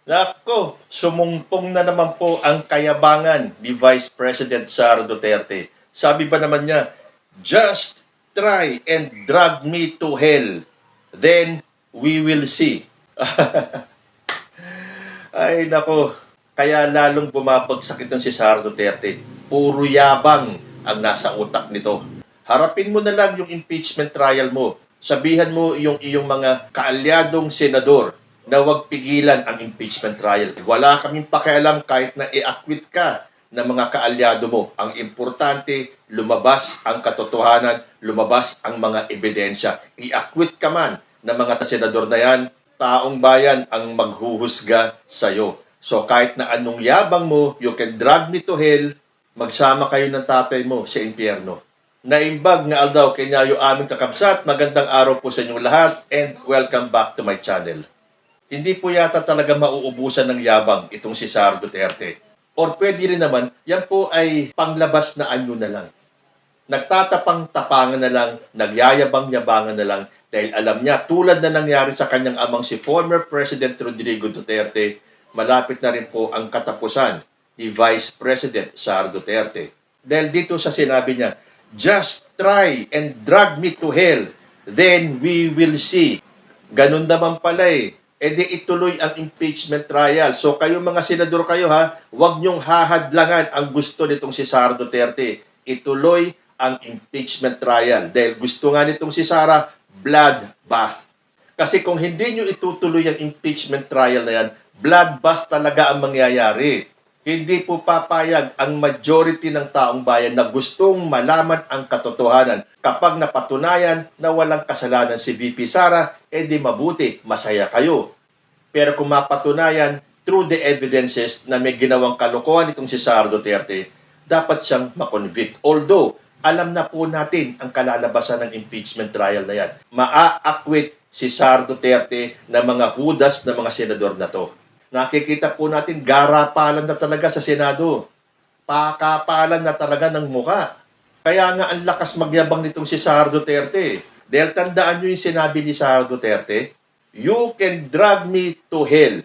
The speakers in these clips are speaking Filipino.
Nako, sumumpong na naman po ang kayabangan ni Vice President Sara Duterte. Sabi ba naman niya, just try and drag me to hell, then we will see. Ay nako, kaya lalong bumabagsak itong si Sara Duterte. Puro yabang ang nasa utak nito. Harapin mo na lang yung impeachment trial mo. Sabihan mo yung iyong mga kaalyadong senador na huwag pigilan ang impeachment trial. Wala kaming pakialam kahit na i-acquit ka ng mga kaalyado mo. Ang importante, lumabas ang katotohanan, lumabas ang mga ebidensya. I-acquit ka man ng mga senador na yan, taong bayan ang maghuhusga sa'yo. So kahit na anong yabang mo, you can drag me to hell, magsama kayo ng tatay mo sa impyerno. Naimbag nga aldaw kinyayo aming kakabsat. Magandang araw po sa inyong lahat and welcome back to my channel. Hindi po yata talaga mauubusan ng yabang itong si Sara Duterte. Or pwede rin naman, yan po ay panglabas na anyo na lang. Nagtatapang-tapangan na lang, nagyayabang-yabangan na lang dahil alam niya, tulad na nangyari sa kanyang amang si former President Rodrigo Duterte, malapit na rin po ang katapusan ni Vice President Sara Duterte. Dahil dito sa sinabi niya, just try and drag me to hell, then we will see. Ganun naman pala eh. E di ituloy ang impeachment trial. So kayo mga senador kayo ha, huwag niyong hahadlangan ang gusto nitong si Sara Duterte. Ituloy ang impeachment trial. Dahil gusto nga nitong si Sara, bloodbath. Kasi kung hindi niyo itutuloy ang impeachment trial na yan, bloodbath talaga ang mangyayari. Hindi po papayag ang majority ng taong bayan na gustong malaman ang katotohanan. Kapag napatunayan na walang kasalanan si VP Sara, edi mabuti, masaya kayo. Pero kung mapatunayan through the evidences na may ginawang kalokohan itong si Sara Duterte, dapat siyang makonvict. Although, alam na po natin ang kalalabasan ng impeachment trial na yan. Maa-acquit si Sara Duterte na mga hudas na mga senador na to. Nakikita po natin, garapalan na talaga sa Senado. Pakapalan na talaga ng muka. Kaya nga ang lakas magyabang nitong si Sara Duterte. Dahil tandaan nyo yung sinabi ni Sara Duterte, you can drag me to hell.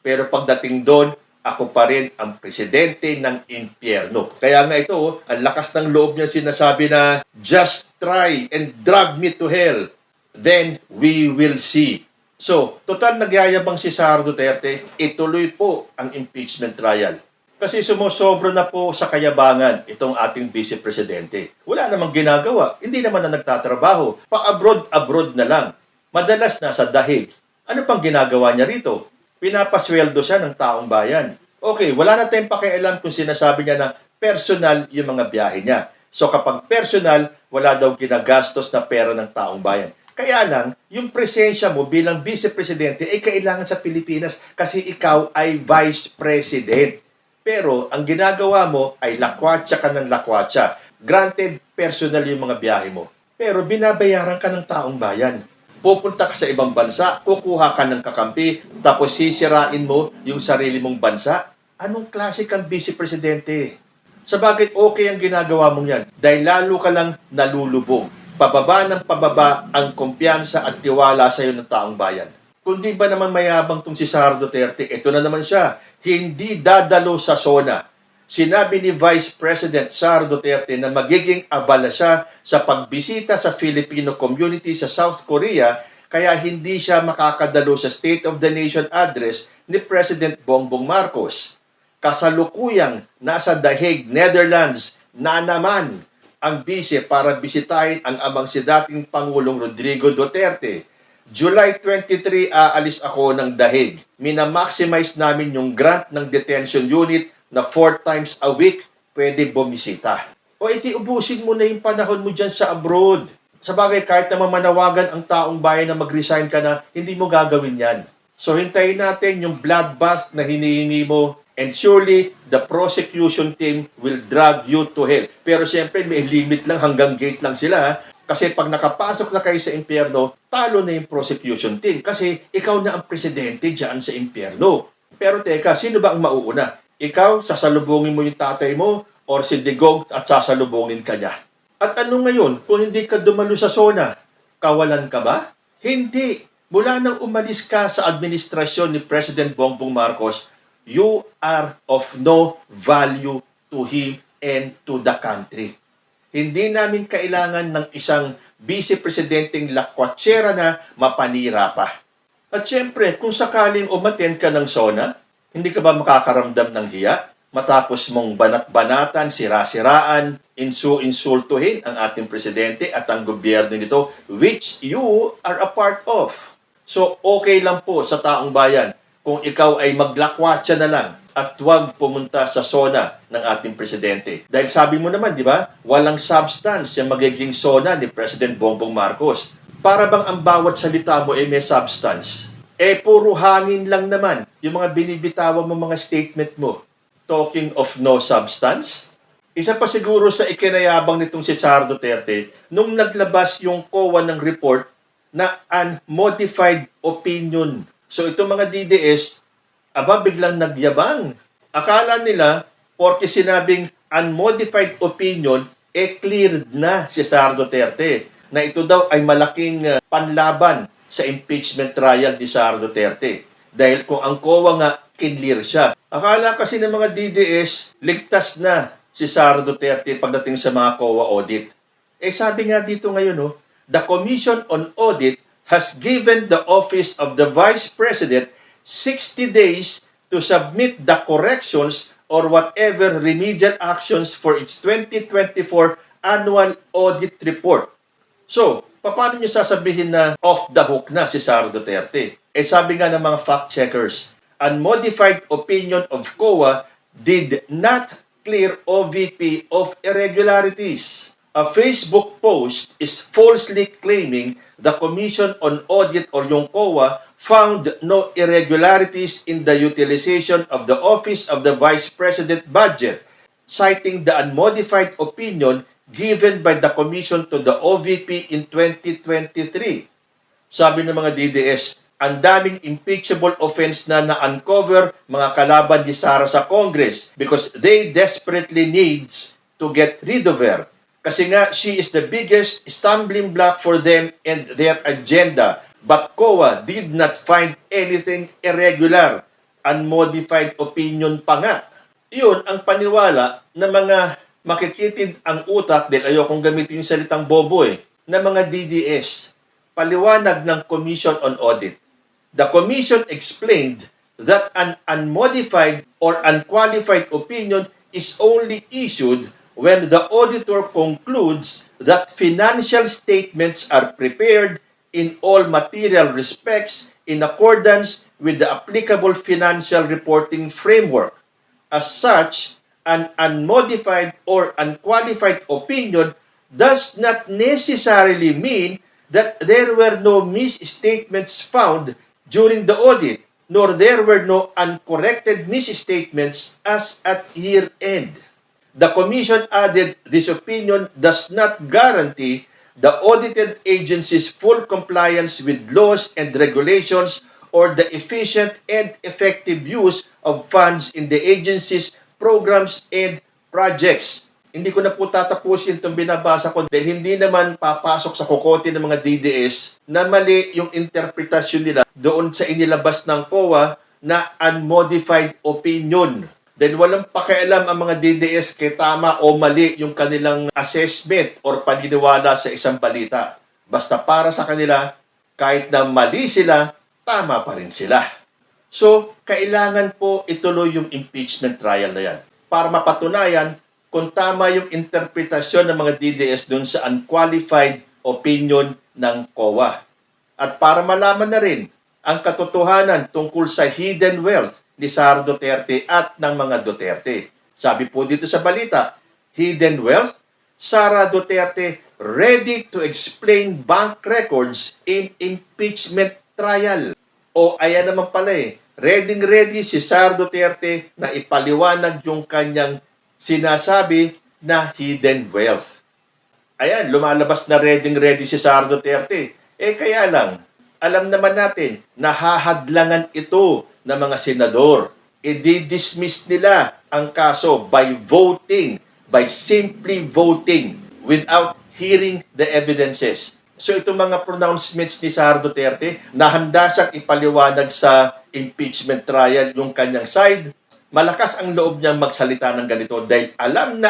Pero pagdating doon, ako pa rin ang presidente ng impyerno. Kaya nga ito, ang lakas ng loob niya sinasabi na, just try and drag me to hell. Then we will see. So, total nagyayabang si Sara Duterte, ituloy po ang impeachment trial. Kasi sumusobra na po sa kayabangan itong ating Vice Presidente. Wala namang ginagawa, hindi naman na nagtatrabaho, pa-abroad na lang. Madalas nasa dahig. Ano pang ginagawa niya rito? Pinapasweldo siya ng taong bayan. Okay, wala na tayong pakialam kung sinasabi niya na personal yung mga biyahe niya. So kapag personal, wala daw ginagastos na pera ng taong bayan. Kaya lang, yung presensya mo bilang Vice Presidente ay kailangan sa Pilipinas kasi ikaw ay Vice President. Pero ang ginagawa mo ay lakwatsa ka ng lakwatsa. Granted, personal yung mga biyahe mo. Pero binabayaran ka ng taong bayan. Pupunta ka sa ibang bansa, kukuha ka ng kakampi, tapos sisirain mo yung sarili mong bansa. Anong klase kang Vice Presidente? Sabagay, okay ang ginagawa mong yan dahil lalo ka lang nalulubog. Pababa ng pababa ang kumpiyansa at tiwala sa iyo ng taong bayan. Kung di ba naman mayabang tong si Sara Duterte, ito na naman siya, hindi dadalo sa SONA. Sinabi ni Vice President Sara Duterte na magiging abala siya sa pagbisita sa Filipino community sa South Korea, kaya hindi siya makakadalo sa State of the Nation address ni President Bongbong Marcos. Kasalukuyang nasa The Hague, Netherlands na naman ang bise para bisitahin ang amang si dating Pangulong Rodrigo Duterte. July 23, aalis ako ng The Hague. Minamaximize namin yung grant ng detention unit na 4 times a week pwede bumisita. O iti ubusin mo na yung panahon mo dyan sa abroad. Sabagay, kahit naman manawagan ang taong bayan na mag-resign ka na, hindi mo gagawin yan. So hintayin natin yung bloodbath na hinihingi mo. And surely, the prosecution team will drag you to hell. Pero siyempre, may limit lang, hanggang gate lang sila. Ha? Kasi pag nakapasok na kayo sa impyerno, talo na yung prosecution team. Kasi ikaw na ang presidente dyan sa impyerno. Pero teka, sino ba ang mauuna? Ikaw, sasalubungin mo yung tatay mo, or si Digong at sasalubungin ka niya. At ano ngayon, kung hindi ka dumalo sa SONA, kawalan ka ba? Hindi. Mula nang umalis ka sa administrasyon ni President Bongbong Marcos, you are of no value to him and to the country. Hindi namin kailangan ng isang vice-presidenteng lakwatsera na mapanira pa. At syempre, kung sakaling umattend ka ng SONA, hindi ka ba makakaramdam ng hiya? Matapos mong banat-banatan, sira-siraan, insultuhin ang ating presidente at ang gobyerno nito, which you are a part of. So, okay lang po sa taong bayan kung ikaw ay maglakwatsa na lang at huwag pumunta sa SONA ng ating presidente. Dahil sabi mo naman, di ba, walang substance yung magiging SONA ni President Bongbong Marcos. Para bang ang bawat salita mo ay may substance? Puro hangin lang naman yung mga binibitawan mo mga statement mo. Talking of no substance? Isa pa siguro sa ikinayabang nitong si Sara Duterte nung naglabas yung COA ng report na unmodified opinion. So itong mga DDS, biglang nagyabang. Akala nila, porque sinabing unmodified opinion, cleared na si Sara Duterte. Na ito daw ay malaking panlaban sa impeachment trial ni Sara Duterte. Dahil kung ang COA nga, clear siya. Akala kasi ng mga DDS, ligtas na si Sara Duterte pagdating sa mga COA audit. Sabi nga dito ngayon, the Commission on Audit has given the Office of the Vice President 60 days to submit the corrections or whatever remedial actions for its 2024 annual audit report. So, paano nyo sasabihin na off the hook na si Sara Duterte? Sabi nga ng mga fact-checkers, unmodified opinion of COA did not clear OVP of irregularities. A Facebook post is falsely claiming the Commission on Audit or yung COA found no irregularities in the utilization of the Office of the Vice President budget, citing the unmodified opinion given by the Commission to the OVP in 2023. Sabi ng mga DDS, ang daming impeachable offense na na-uncover mga kalaban ni Sara sa Congress because they desperately needs to get rid of her. Kasi nga, she is the biggest stumbling block for them and their agenda. But COA did not find anything irregular. Unmodified opinion pa nga. Yun ang paniwala ng mga makikitid ang utak, dahil ayokong gamitin yung salitang bobo na mga DDS. Paliwanag ng Commission on Audit. The Commission explained that an unmodified or unqualified opinion is only issued when the auditor concludes that financial statements are prepared in all material respects in accordance with the applicable financial reporting framework. As such, an unmodified or unqualified opinion does not necessarily mean that there were no misstatements found during the audit, nor there were no uncorrected misstatements as at year-end. The Commission added this opinion does not guarantee the audited agency's full compliance with laws and regulations or the efficient and effective use of funds in the agency's programs and projects. Hindi ko na po tatapusin itong binabasa ko dahil hindi naman papasok sa kokote ng mga DDS na mali yung interpretasyon nila doon sa inilabas ng COA na unmodified opinion. Dahil walang pakialam ang mga DDS kay tama o mali yung kanilang assessment or paniniwala sa isang balita. Basta para sa kanila, kahit na mali sila, tama pa rin sila. So, kailangan po ituloy yung impeachment trial na yan para mapatunayan kung tama yung interpretasyon ng mga DDS dun sa unqualified opinion ng COA. At para malaman na rin ang katotohanan tungkol sa hidden wealth ni Sara Duterte at ng mga Duterte. Sabi po dito sa balita, hidden wealth, Sara Duterte ready to explain bank records in impeachment trial. O ayan naman pala ready si Sara Duterte na ipaliwanag yung kanyang sinasabi na hidden wealth. Ayan, lumalabas na ready si Sara Duterte. Kaya lang, alam naman natin, nahahadlangan ito ng mga senador. I-dismiss nila ang kaso by voting, by simply voting without hearing the evidences. So itong mga pronouncements ni Sara Duterte na handa siyang ipaliwanag sa impeachment trial yung kanyang side, malakas ang loob niyang magsalita ng ganito dahil alam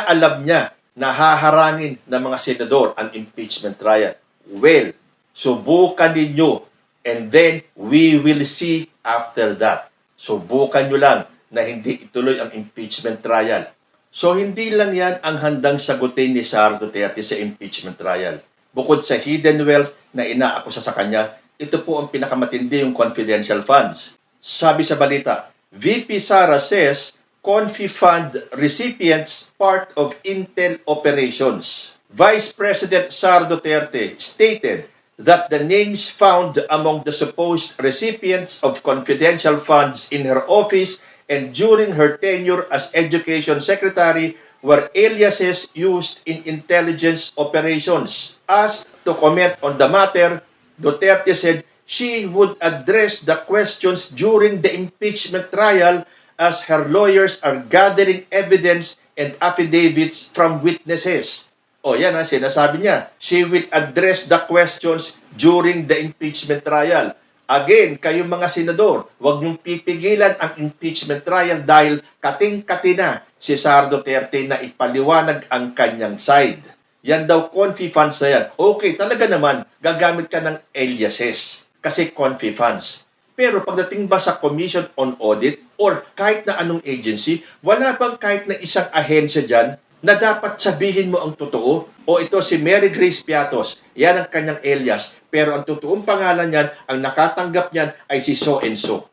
niya na haharangin ng mga senador ang impeachment trial. Well, subukan ninyo and then we will see after that. Subukan nyo lang na hindi ituloy ang impeachment trial. So hindi lang yan ang handang sagutin ni Sara Duterte sa impeachment trial. Bukod sa hidden wealth na inaakusa sa kanya, ito po ang pinakamatindi yung confidential funds. Sabi sa balita, VP Sara says Confi Fund recipients part of Intel operations. Vice President Sara Duterte stated that the names found among the supposed recipients of confidential funds in her office and during her tenure as Education Secretary were aliases used in intelligence operations. Asked to comment on the matter, Duterte said she would address the questions during the impeachment trial as her lawyers are gathering evidence and affidavits from witnesses. O yan ang sinasabi niya. She will address the questions during the impeachment trial. Again, kayong mga senador, huwag niyong pipigilan ang impeachment trial dahil kating-kati na si Sara Duterte na ipaliwanag ang kanyang side. Yan daw, confi funds na yan. Okay, talaga naman, gagamit ka ng aliases kasi confi funds. Pero pagdating ba sa Commission on Audit or kahit na anong agency, wala bang kahit na isang ahensya dyan na dapat sabihin mo ang totoo? O ito si Mary Grace Piatos, yan ang kanyang alias, pero ang totoong pangalan niyan, ang nakatanggap niyan ay si so and so.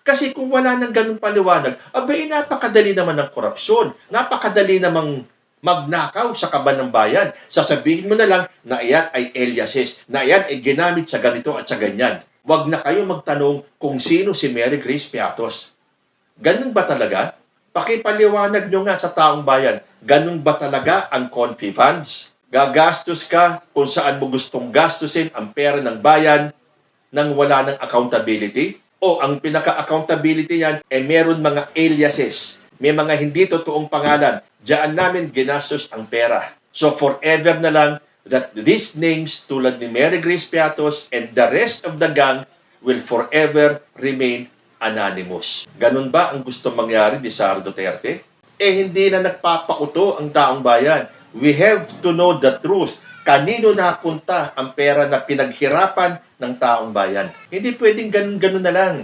Kasi kung wala nang ganung paliwanag, abay napakadali naman ng korupsyon, napakadali namang magnakaw sa kaban ng bayan. Sasabihin mo na lang na iyan ay aliases, na iyan ay ginamit sa ganito at sa ganyan. Huwag na kayo magtanong kung sino si Mary Grace Piatos. Ganun ba talaga? Pakipaliwanag nyo nga sa taong bayan, ganun ba talaga ang confi funds? Gagastos ka kung saan mo gustong gastusin ang pera ng bayan nang wala ng accountability? O ang pinaka-accountability yan, meron mga aliases, may mga hindi totoong pangalan, diyan namin ginastos ang pera. So forever na lang that these names tulad ni Mary Grace Piatos and the rest of the gang will forever remain anonymous. Ganun ba ang gusto mangyari ni Sara Duterte? Hindi na nagpapakuto ang taong bayan. We have to know the truth. Kanino napunta ang pera na pinaghirapan ng taong bayan? Hindi pwedeng ganun-ganun na lang.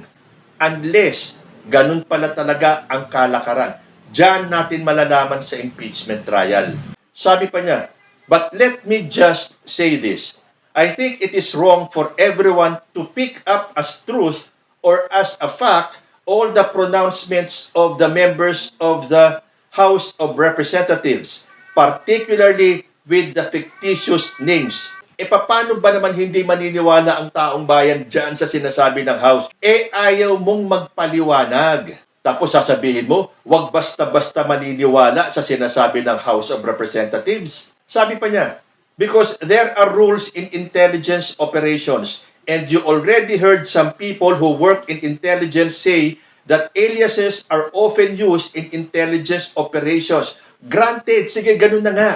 Unless, ganun pala talaga ang kalakaran. Diyan natin malalaman sa impeachment trial. Sabi pa niya, but let me just say this. I think it is wrong for everyone to pick up as truth or as a fact all the pronouncements of the members of the House of Representatives, particularly with the fictitious names. Paano ba naman hindi maniniwala ang taong bayan dyan sa sinasabi ng House? Ayaw mong magpaliwanag. Tapos sasabihin mo, wag basta-basta maniniwala sa sinasabi ng House of Representatives. Sabi pa niya, because there are rules in intelligence operations and you already heard some people who work in intelligence say that aliases are often used in intelligence operations. Granted, sige, ganun na nga.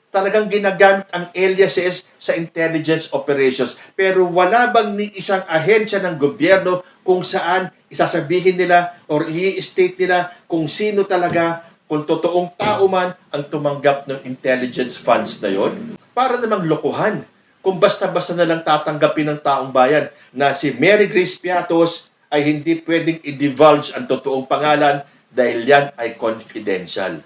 Talagang ginagamit ang aliases sa intelligence operations. Pero wala bang ni isang ahensya ng gobyerno kung saan isasabihin nila or i-state nila kung sino talaga, kung totoong tao man ang tumanggap ng intelligence funds na yon? Para namang lokohan. Kung basta-basta na lang tatanggapin ng taong bayan na si Mary Grace Piatos ay hindi pwedeng i-divulge ang totoong pangalan dahil yan ay confidential.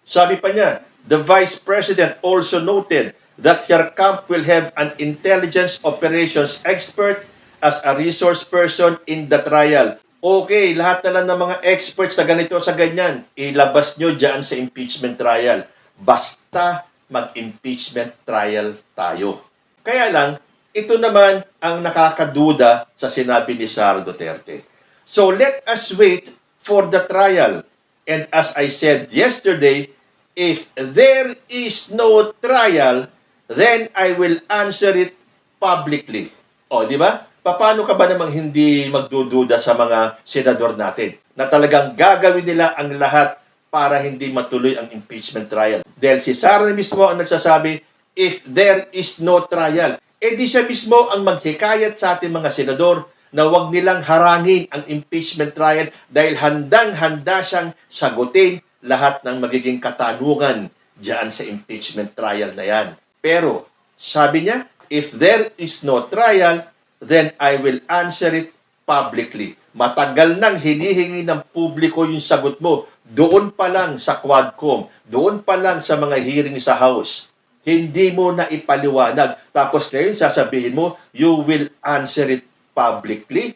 Sabi pa niya, the Vice President also noted that her camp will have an intelligence operations expert as a resource person in the trial. Okay, lahat na lang ng mga experts sa ganito sa ganyan, ilabas nyo dyan sa impeachment trial. Basta mag-impeachment trial tayo. Kaya lang, ito naman ang nakakaduda sa sinabi ni Sara Duterte. So let us wait for the trial. And as I said yesterday, if there is no trial, then I will answer it publicly. O, di ba? Paano ka ba namang hindi magdududa sa mga senador natin na talagang gagawin nila ang lahat para hindi matuloy ang impeachment trial? Dahil si Sara mismo ang nagsasabi, if there is no trial, di siya mismo ang maghikayat sa ating mga senador na huwag nilang harangin ang impeachment trial dahil handang-handa siyang sagutin lahat ng magiging katanungan diyan sa impeachment trial na yan. Pero, sabi niya, if there is no trial, then I will answer it publicly. Matagal nang hinihingi ng publiko yung sagot mo. Doon pa lang sa Quadcom, doon pa lang sa mga hearing sa House. Hindi mo na ipaliwanag. Tapos ngayon sasabihin mo, you will answer it publicly.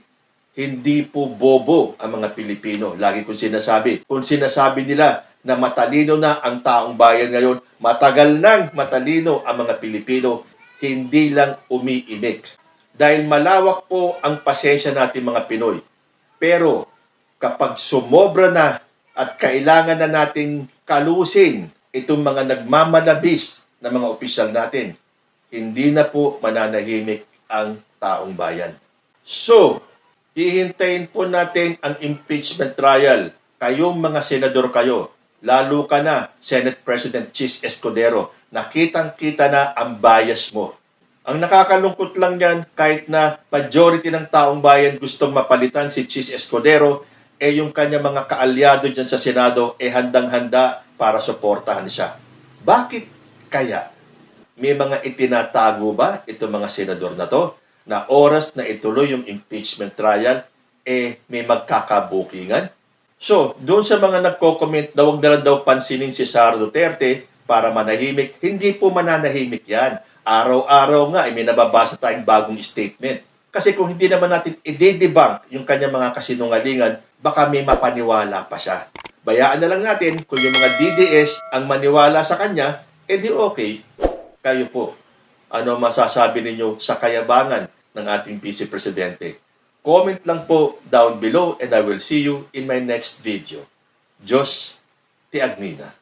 Hindi po bobo ang mga Pilipino. Lagi kong sinasabi. Kung sinasabi nila na matalino na ang taong bayan ngayon, matagal nang matalino ang mga Pilipino, hindi lang umiimik. Dahil malawak po ang pasensya natin mga Pinoy. Pero kapag sumobra na at kailangan na nating kalusin itong mga nagmamalabis na mga opisyal natin, hindi na po mananahimik ang taong bayan. So, hihintayin po natin ang impeachment trial. Kayong mga senador kayo, lalo ka na, Senate President Chis Escudero, nakitang-kita na ang bias mo. Ang nakakalungkot lang yan, kahit na majority ng taong bayan gustong mapalitan si Chis Escudero, yung kanya mga kaalyado dyan sa Senado, handang-handa para suportahan siya. Bakit kaya? May mga itinatago ba itong mga senador na to? Na oras na ituloy yung impeachment trial, may magkakabukingan? So, doon sa mga nagko-comment na huwag na lang daw pansinin si Sara Duterte para manahimik, hindi po mananahimik yan. Araw-araw nga, may nababasa tayong bagong statement. Kasi kung hindi naman natin i-debunk yung kanyang mga kasinungalingan, baka may mapaniwala pa siya. Bayaan na lang natin kung yung mga DDS ang maniwala sa kanya, di okay. Kayo po, ano masasabi ninyo sa kayabangan ng ating Vice Presidente? Comment lang po down below and I will see you in my next video. Diyos ti Agnina.